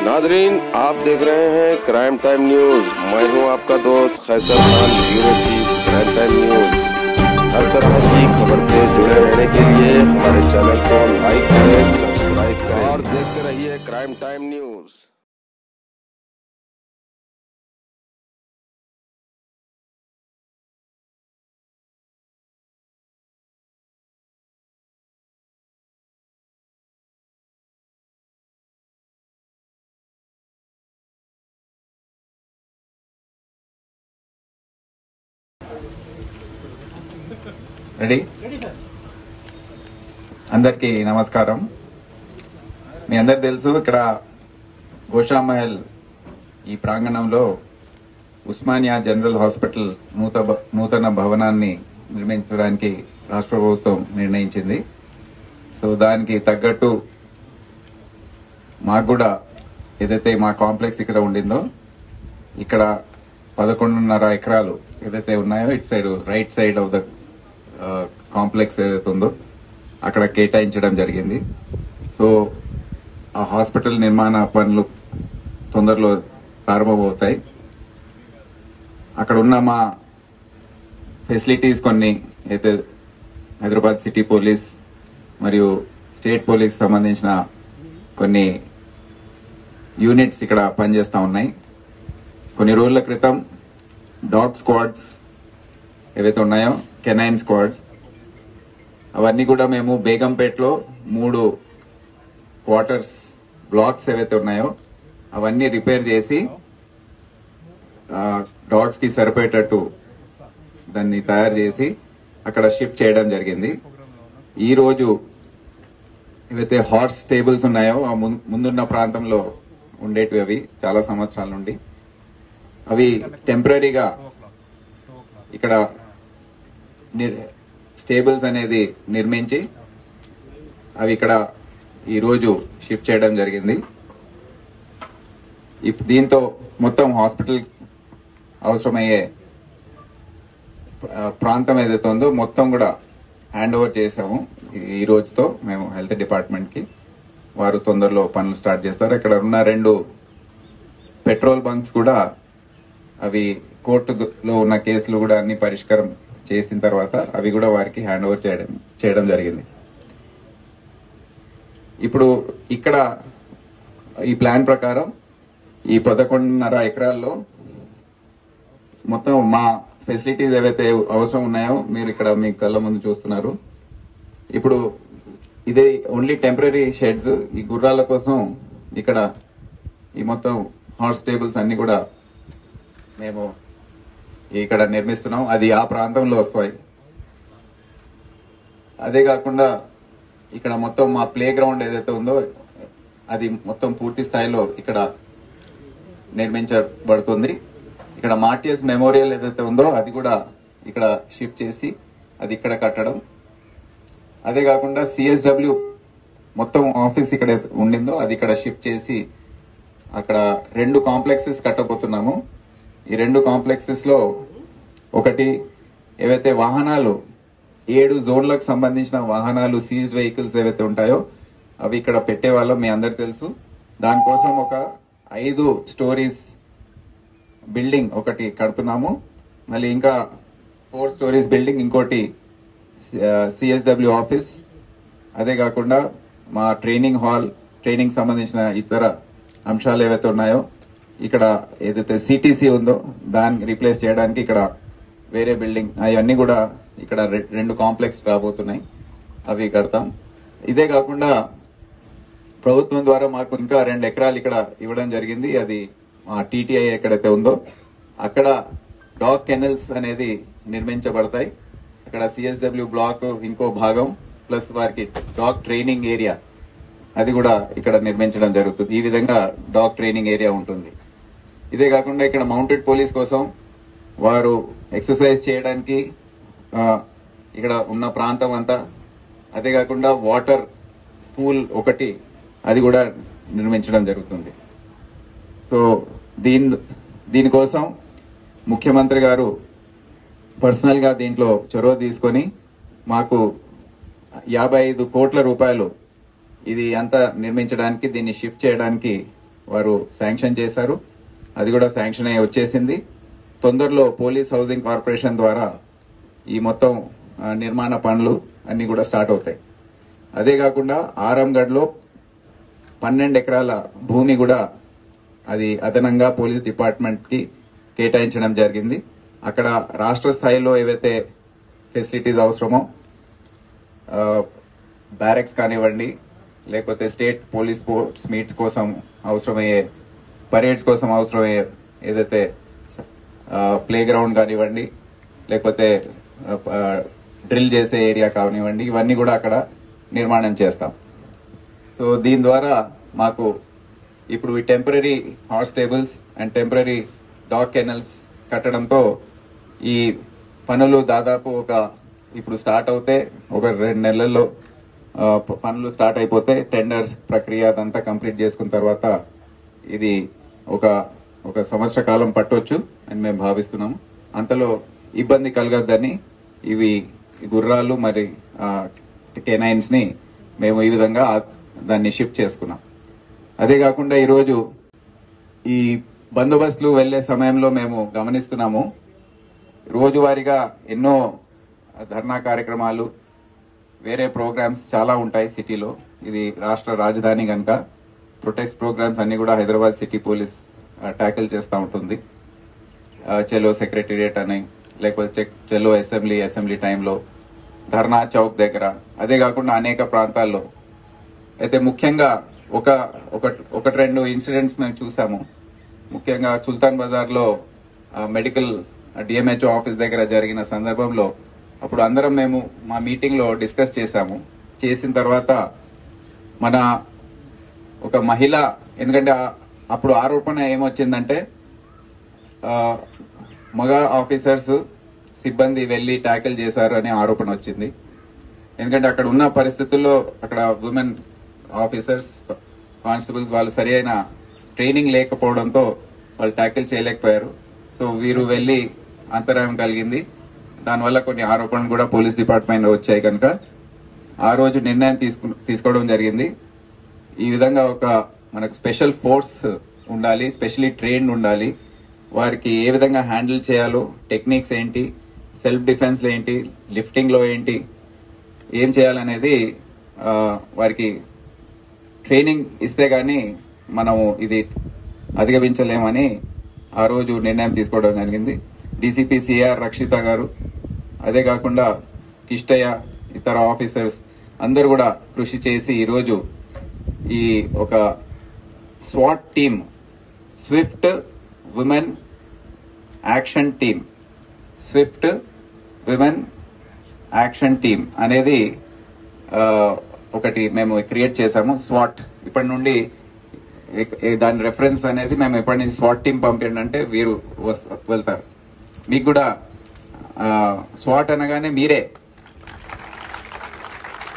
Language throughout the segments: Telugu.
नादरीन, आप देख रहे हैं क्राइम टाइम न्यूज। मैं हूं आपका दोस्त Khaiser Khan, bureau chief crime time news. हर तरह की खबर से जुड़े रहने के लिए हमारे चैनल को लाइक करें, सब्सक्राइब करें और देखते रहिए क्राइम टाइम न्यूज। రెడీ అందరికీ నమస్కారం. మీ అందరికి తెలుసు, ఇక్కడ గోషామహల్ ఈ ప్రాంగణంలో ఉస్మానియా జనరల్ హాస్పిటల్ నూతన భవనాన్ని నిర్మించడానికి రాష్ట్ర ప్రభుత్వం నిర్ణయించింది. సో దానికి తగ్గట్టు మాకు కూడా ఏదైతే మా కాంప్లెక్స్ ఇక్కడ ఉండిందో, ఇక్కడ 11.5 ఎకరాలు ఏదైతే ఉన్నాయో ఇటు side right side of the complex ఏదైతే ఉందో అక్కడ కేటాయించడం జరిగింది. సో ఆ హాస్పిటల్ నిర్మాణ పనులు తొందరలో ప్రారంభమవుతాయి. అక్కడ ఉన్న మా ఫెసిలిటీస్ కొన్ని అయితే హైదరాబాద్ సిటీ పోలీస్ మరియు స్టేట్ పోలీస్ సంబంధించిన కొన్ని యూనిట్స్ ఇక్కడ పనిచేస్తా ఉన్నాయి. కొన్ని రోజుల క్రితం డాగ్ స్క్వాడ్స్ ఏవైతే ఉన్నాయో, కెనైన్ స్క్వాడ్స్, అవన్నీ కూడా మేము బేగంపేటలో 3 క్వార్టర్స్ బ్లాక్స్ ఏవైతే ఉన్నాయో అవన్నీ రిపేర్ చేసి డాగ్స్ కి సరిపోయేటట్టు దాన్ని తయారు చేసి అక్కడ షిఫ్ట్ చేయడం జరిగింది. ఈ రోజు ఏవైతే హార్స్ స్టేబుల్స్ ఉన్నాయో ఆ ముందున్న ప్రాంతంలో ఉండేటివి, అవి చాలా సంవత్సరాల నుండి అవి టెంపరీగా ఇక్కడ స్టేబుల్స్ అనేది నిర్మించి అవి ఇక్కడ ఈ రోజు షిఫ్ట్ చేయడం జరిగింది. దీంతో మొత్తం హాస్పిటల్ అవసరమయ్యే ప్రాంతం ఏదైతే ఉందో మొత్తం కూడా హ్యాండ్ ఓవర్ చేసాము. ఈ రోజుతో మేము హెల్త్ డిపార్ట్మెంట్ కి, వారు తొందరలో పనులు స్టార్ట్ చేస్తారు. ఇక్కడ ఉన్న 2 పెట్రోల్ బంక్స్ కూడా అవి కోర్టులో ఉన్న కేసులు కూడా అన్ని పరిష్కారం చేసిన తర్వాత అవి కూడా వారికి హ్యాండ్ ఓవర్ చేయడం జరిగింది. ఇప్పుడు ఇక్కడ ఈ ప్లాన్ ప్రకారం ఈ 11.5 ఎకరాల్లో మొత్తం మా ఫెసిలిటీస్ ఏవైతే అవసరం ఉన్నాయో మీరు ఇక్కడ మీ కళ్ళ ముందు చూస్తున్నారు. ఇప్పుడు ఇదే ఓన్లీ టెంపరీ షెడ్స్, ఈ గుర్రాల కోసం ఇక్కడ ఈ మొత్తం హార్స్ టేబుల్స్ అన్ని కూడా మేము ఇక్కడ నిర్మిస్తున్నాం. అది ఆ ప్రాంతంలో వస్తాయి. అదే కాకుండా ఇక్కడ మొత్తం మా ప్లే గ్రౌండ్ ఏదైతే ఉందో అది మొత్తం పూర్తి స్థాయిలో ఇక్కడ నిర్మించబడుతుంది. ఇక్కడ మార్టియస్ మెమోరియల్ ఏదైతే ఉందో అది కూడా ఇక్కడ షిఫ్ట్ చేసి అది ఇక్కడ కట్టడం. అదే కాకుండా CSW మొత్తం ఆఫీస్ ఇక్కడ ఉండిందో అది ఇక్కడ షిఫ్ట్ చేసి అక్కడ 2 కాంప్లెక్సెస్ కట్టబోతున్నాము. ఈ 2 కాంప్లెక్సెస్ లో ఒకటి ఏవైతే వాహనాలు 7 జోన్లకు సంబంధించిన వాహనాలు సీజ్ వెహికల్స్ ఏవైతే ఉంటాయో అవి ఇక్కడ పెట్టే వాళ్ళం, మీ అందరికి తెలుసు. దానికోసం ఒక 5 స్టోరీస్ బిల్డింగ్ ఒకటి కడుతున్నాము. మళ్ళీ ఇంకా 4 స్టోరీస్ బిల్డింగ్ ఇంకోటి CSW ఆఫీస్. అదే కాకుండా మా ట్రైనింగ్ హాల్, ట్రైనింగ్ సంబంధించిన ఇతర అంశాలు ఏవైతే ఉన్నాయో ఇక్కడ ఏదైతే CTC ఉందో దాన్ని రీప్లేస్ చేయడానికి ఇక్కడ వేరే బిల్డింగ్, అవన్నీ కూడా ఇక్కడ 2 కాంప్లెక్స్ రాబోతున్నాయి, అవి కడతాం. ఇదే కాకుండా ప్రభుత్వం ద్వారా మాకు ఇంకా 2 ఎకరాలు ఇక్కడ ఇవ్వడం జరిగింది. అది మా TTI ఎక్కడైతే ఉందో అక్కడ డాగ్ కెనల్స్ అనేది నిర్మించబడతాయి. అక్కడ CSW బ్లాక్ ఇంకో భాగం ప్లస్ వారికి డాగ్ ట్రైనింగ్ ఏరియా అది కూడా ఇక్కడ నిర్మించడం జరుగుతుంది. ఈ విధంగా డాగ్ ట్రైనింగ్ ఏరియా ఉంటుంది. ఇదే కాకుండా ఇక్కడ మౌంటెడ్ పోలీస్ కోసం వారు ఎక్సర్సైజ్ చేయడానికి ఇక్కడ ఉన్న ప్రాంతం అంతా, అదే కాకుండా వాటర్ పూల్ ఒకటి అది కూడా నిర్మించడం జరుగుతుంది. సో దీనికోసం ముఖ్యమంత్రి గారు పర్సనల్ గా దీంట్లో చొరవ తీసుకొని మాకు 55 కోట్ల రూపాయలు ఇది అంతా నిర్మించడానికి, దీన్ని షిఫ్ట్ చేయడానికి వారు శాంక్షన్ చేశారు. అది కూడా శాంక్షన్ అయ్యి వచ్చేసింది. తొందరలో పోలీస్ హౌసింగ్ కార్పొరేషన్ ద్వారా ఈ మొత్తం నిర్మాణ పనులు అన్ని కూడా స్టార్ట్ అవుతాయి. అదే కాకుండా ఆరంగఢ్లో 12 ఎకరాల భూమి కూడా అది అదనంగా పోలీస్ డిపార్ట్మెంట్ కి కేటాయించడం జరిగింది. అక్కడ రాష్ట్ర స్థాయిలో ఏవైతే ఫెసిలిటీస్ అవసరమో బ్యారెక్స్ కానివ్వండి, లేకపోతే స్టేట్ పోలీస్ స్పోర్ట్స్ మీట్స్ కోసం అవసరమయ్యే, పరేడ్స్ కోసం అవసరమయ్యే ఏదైతే ప్లే గ్రౌండ్ కానివ్వండి, లేకపోతే డ్రిల్ చేసే ఏరియా కానివ్వండి, ఇవన్నీ కూడా అక్కడ నిర్మాణం చేస్తాం. సో దీని ద్వారా మాకు ఇప్పుడు ఈ temporary horse tables and temporary dog kennels కట్టడంతో ఈ పనులు దాదాపు ఇప్పుడు స్టార్ట్ అవుతే ఒక 2 నెలల్లో పనులు స్టార్ట్ అయిపోతే టెండర్స్ ప్రక్రియ అదంతా కంప్లీట్ చేసుకున్న తర్వాత ఇది ఒక సంవత్సర కాలం పట్టొచ్చు అని మేము భావిస్తున్నాము. అంతలో ఇబ్బంది కలగద్దని ఇవి గుర్రాలు మరి కెనైన్స్ ని మేము ఈ విధంగా దాన్ని షిఫ్ట్ చేసుకున్నాం. అదే కాకుండా ఈరోజు ఈ బందోబస్తులు వెళ్లే సమయంలో మేము గమనిస్తున్నాము, రోజువారీగా ఎన్నో ధర్నా కార్యక్రమాలు, వేరే ప్రోగ్రామ్స్ చాలా ఉంటాయి సిటీలో. ఇది రాష్ట్ర రాజధాని కనుక ప్రొటెక్ట్ ప్రోగ్రామ్స్ అన్ని కూడా హైదరాబాద్ సిటీ పోలీస్ ట్యాకిల్ చేస్తూ ఉంటుంది. చెలో సెక్రటేరియట్ అని, లేకపోతే చెలో అసెంబ్లీ టైంలో, ధర్నా చౌక్ దగ్గర, అదే కాకుండా అనేక ప్రాంతాల్లో. అయితే ముఖ్యంగా ఒకటి 2 ఇన్సిడెంట్స్ మేము చూసాము. ముఖ్యంగా సుల్తాన్ బజార్ లో మెడికల్ డిఎంహెచ్ఓ ఆఫీస్ దగ్గర జరిగిన సందర్భంలో అప్పుడు అందరం మేము మా మీటింగ్ లో డిస్కస్ చేశాము. చేసిన తర్వాత మన ఒక మహిళ, ఎందుకంటే అప్పుడు ఆరోపణ ఏమొచ్చిందంటే మగ ఆఫీసర్స్ సిబ్బంది వెళ్లి ట్యాకిల్ చేశారు అనే ఆరోపణ వచ్చింది. ఎందుకంటే అక్కడ ఉన్న పరిస్థితుల్లో అక్కడ ఉమెన్ ఆఫీసర్స్, కానిస్టేబుల్స్ వాళ్ళు సరి అయిన ట్రైనింగ్ లేకపోవడంతో వాళ్ళు ట్యాకిల్ చేయలేకపోయారు. సో వీరు వెళ్లి అంతరాయం కలిగింది. దానివల్ల కొన్ని ఆరోపణలు కూడా పోలీస్ డిపార్ట్మెంట్ వచ్చాయి కనుక ఆ రోజు నిర్ణయం తీసుకోవడం జరిగింది. ఈ విధంగా మనకు స్పెషల్ ఫోర్స్ ఉండాలి, స్పెషల్లీ ట్రైన్డ్ ఉండాలి. వారికి ఏ విధంగా హ్యాండిల్ చేయాలో, టెక్నిక్స్ ఏంటి, సెల్ఫ్ డిఫెన్స్ లో ఏంటి, లిఫ్టింగ్ లో ఏంటి, ఏం చేయాలనేది వారికి ట్రైనింగ్ ఇస్తే గానీ మనము ఇది అధిగమించలేమని ఆ రోజు నిర్ణయం తీసుకోవడం జరిగింది. డీసీపీ సిఆర్ రక్షిత గారు, అదే కాకుండా కిష్టయ్య, ఇతర ఆఫీసర్స్ అందరూ కూడా కృషి చేసి ఈరోజు ఈ ఒక swat team, Swift women action team, Swift women action team అనేది ఒకటి మేము క్రియేట్ చేశాము. స్వాట్ ఇప్పటి నుండి దాని రెఫరెన్స్ అనేది మేము ఎప్పటి నుంచి స్వాట్ టీమ్ పంపించండి అంటే వీరు వెళ్తారు. మీకు కూడా స్వాట్ అనగానే మీరే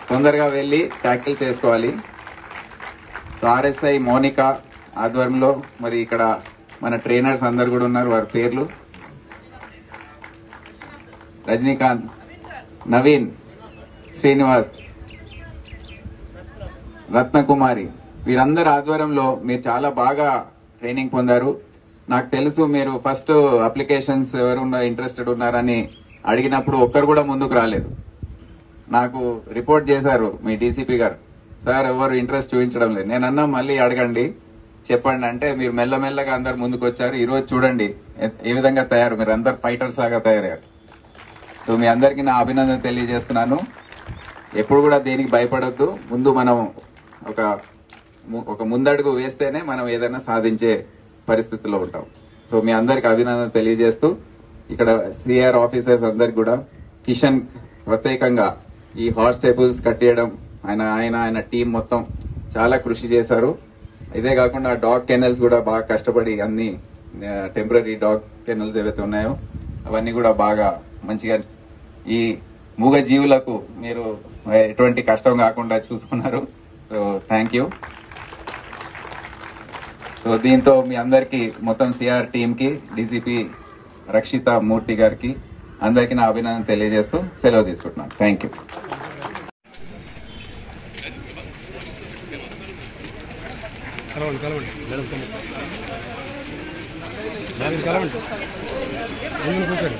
తొందరగా వెళ్లి ట్యాకిల్ చేసుకోవాలి. ఆర్ఎస్ఐ మోనికా ఆధ్వర్యంలో మరి ఇక్కడ మన ట్రైనర్స్ అందరు కూడా ఉన్నారు. వారి పేర్లు రజనీకాంత్, నవీన్, శ్రీనివాస్, రత్నకుమారి, వీరందరి ఆధ్వర్యంలో మీరు చాలా బాగా ట్రైనింగ్ పొందారు. నాకు తెలుసు మీరు ఫస్ట్ అప్లికేషన్స్ ఎవరు ఇంట్రెస్టెడ్ ఉన్నారని అడిగినప్పుడు ఒక్కరు కూడా ముందుకు రాలేదు. నాకు రిపోర్ట్ చేశారు మీ డీసీపీ గారు, సార్ ఎవరు ఇంట్రెస్ట్ చూపించడం లేదు. నేనన్నా మళ్ళీ అడగండి, చెప్పండి అంటే మీరు మెల్లమెల్లగా అందరు ముందుకు వచ్చారు. ఈ రోజు చూడండి ఏ విధంగా తయారు, మీరు అందరు ఫైటర్స్ లాగా తయారయ్యారు. సో మీ అందరికీ నా అభినందన తెలియజేస్తున్నాను. ఎప్పుడు కూడా దేనికి భయపడొద్దు. ముందు మనం ఒక ముందడుగు వేస్తేనే మనం ఏదైనా సాధించే పరిస్థితిలో ఉంటాం. సో మీ అందరికి అభినందన తెలియజేస్తూ ఇక్కడ సిఆర్ ఆఫీసర్స్ అందరికి కూడా, కిషన్ ప్రత్యేకంగా ఈ హార్స్ టేబుల్స్ కట్టేయడం ఆయన టీం మొత్తం చాలా కృషి చేశారు. ఇదే కాకుండా డాగ్ కెనల్స్ కూడా బాగా కష్టపడి అన్ని టెంపరీ డాగ్ కెనల్స్ ఏవైతే ఉన్నాయో అవన్నీ కూడా బాగా మంచిగా ఈ మూగ జీవులకు మీరు ఎటువంటి కష్టం కాకుండా చూసుకున్నారు. So thank you. సో దీంతో మీ అందరికి మొత్తం సిఆర్ టీమ్ కి, డీసీపీ రక్షిత మూర్తి గారికి అందరికీ నా అభినందన తెలియజేస్తూ సెలవు తీసుకుంటున్నాను. Thank you. కలవండి మేడం కలవండి కూర్చోండి.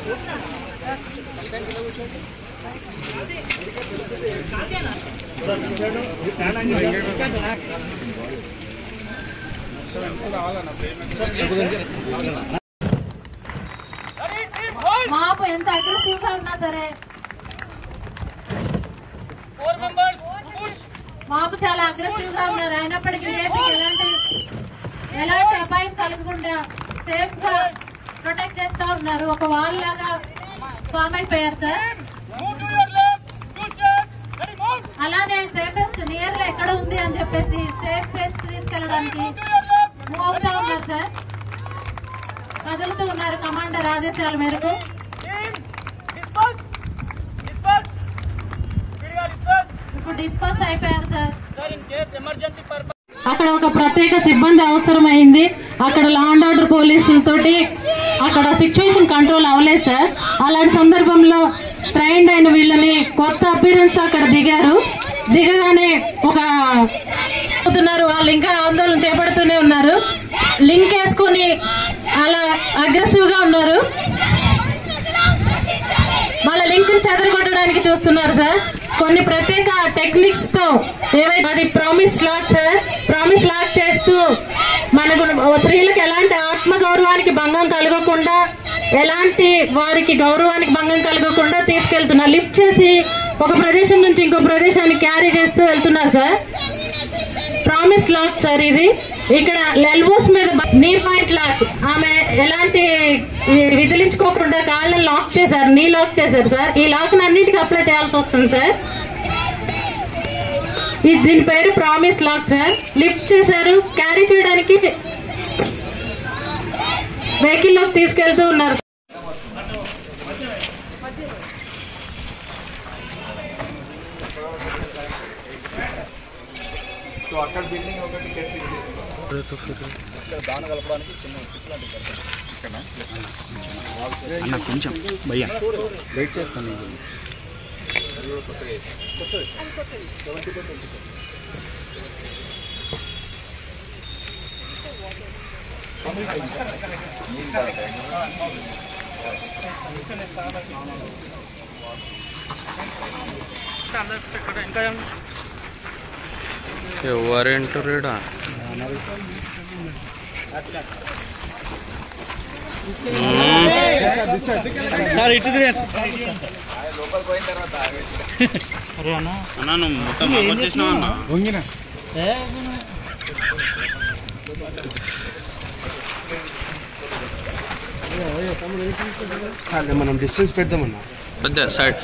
మాపు ఎంత అగ్రెసివ్ గా ఉన్నా సరే మాపు చాలా అగ్రెసివ్ గా ఉన్నారు. అయినప్పటికీ ఎలాంటి అపాయం కలగకుండా సేఫ్ గా ప్రొటెక్ట్ చేస్తా ఉన్నారు. ఒక వాల్ లాగా ఫామ్ అయిపోయారు సార్. అలానే సేఫెస్ట్ నియర్ లో ఎక్కడ ఉంది అని చెప్పేసి సేఫ్ ప్లేస్ తీసుకెళ్ళడానికి మూవ్ అవుతా ఉన్నారు సార్. కదులుతూ ఉన్నారు కమాండర్ ఆదేశాల మేరకు. ఇప్పుడు డిస్పర్స్ అయిపోయారు సార్. అక్కడ ఒక ప్రత్యేక సిబ్బంది అవసరమైంది. అక్కడ లా అండ్ ఆర్డర్ పోలీసులతోటి అక్కడ సిచ్యువేషన్ కంట్రోల్ అవ్వలేదు సార్. అలాంటి సందర్భంలో ట్రైన్డ్ అయిన వీళ్ళని కొత్త అపీరెన్స్ అక్కడ దిగారు. దిగగానే వాళ్ళు ఇంకా ఆందోళన చేపడుతూనే ఉన్నారు. లింక్ వేసుకుని అలా అగ్రెసివ్ గా ఉన్నారు. వాళ్ళ లింక్ చెదరగొట్టడానికి చూస్తున్నారు సార్. కొన్ని ప్రత్యేక టెక్నిక్స్ తో అది promise lock sir. Promise lock చేస్తూ మనకు స్త్రీలకు ఎలాంటి ఆత్మ గౌరవానికి భంగం కలగకుండా, ఎలాంటి వారికి గౌరవానికి భంగం కలగకుండా తీసుకెళ్తున్నారు. లిఫ్ట్ చేసి ఒక ప్రదేశం నుంచి ఇంకో ప్రదేశానికి క్యారీ చేస్తూ వెళ్తున్నారు సార్. ప్రామిస్ లాక్ సార్ ఇది. ఇక్కడ ఎల్బోస్ మీద నీ పాయింట్ లాక్. ఆమె ఎలాంటి విదిలించుకోకుండా కాళ్ళని లాక్ చేశారు, నీ లాక్ చేశారు సార్. ఈ లాక్ అన్నింటికి అప్లై చేయాల్సి వస్తుంది సార్. దీని పేరు ప్రామిస్ లాక్ సార్. లిఫ్ట్ చేశారు, క్యారీ చేయడానికి వెహికల్ లోకి తీసుకెళ్తూ ఉన్నారు. అక్కడ బిల్డింగ్ ఒకటి దాన కలపడానికి చిన్న కొంచెం భయ్యా వెయిట్ చేస్తాను. ఎవరేంటో రేడా సార్ ఇటు లోపల పోయిన తర్వాత అరే అన్న అన్నా నువ్వు మొత్తం వచ్చేసినావు అన్న వంగినా మనం డిస్టెన్స్ పెడదామన్నా పెద్ద సైడ్